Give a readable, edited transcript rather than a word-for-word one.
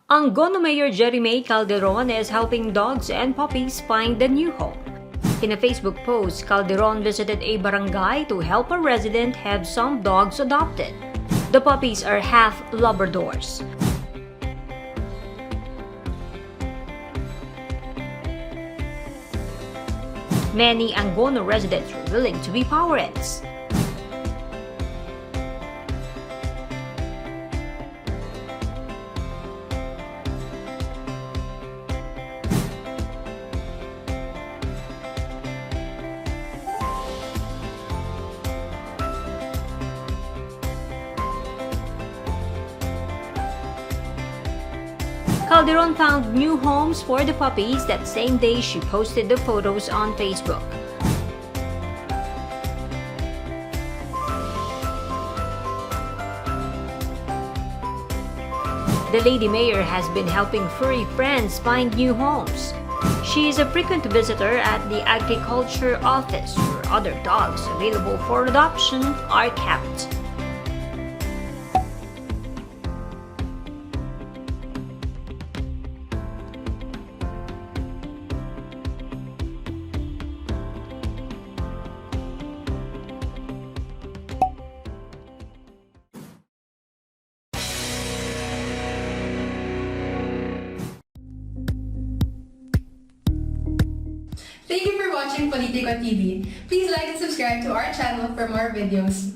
Angono Mayor Jeri MaeCalderon is helping dogs and puppies find a new home. In a Facebook post, Calderon visited a barangay to help a resident have some dogs adopted. The puppies are half Labradors. Many Angono residents were willing to be pawrents. Calderon found new homes for the puppies that same day she posted the photos on Facebook. The Lady Mayor has been helping furry friends find new homes. She is a frequent visitor at the agriculture office where other dogs available for adoption are kept. Thank you for watching Politico TV. Please like and subscribe to our channel for more videos.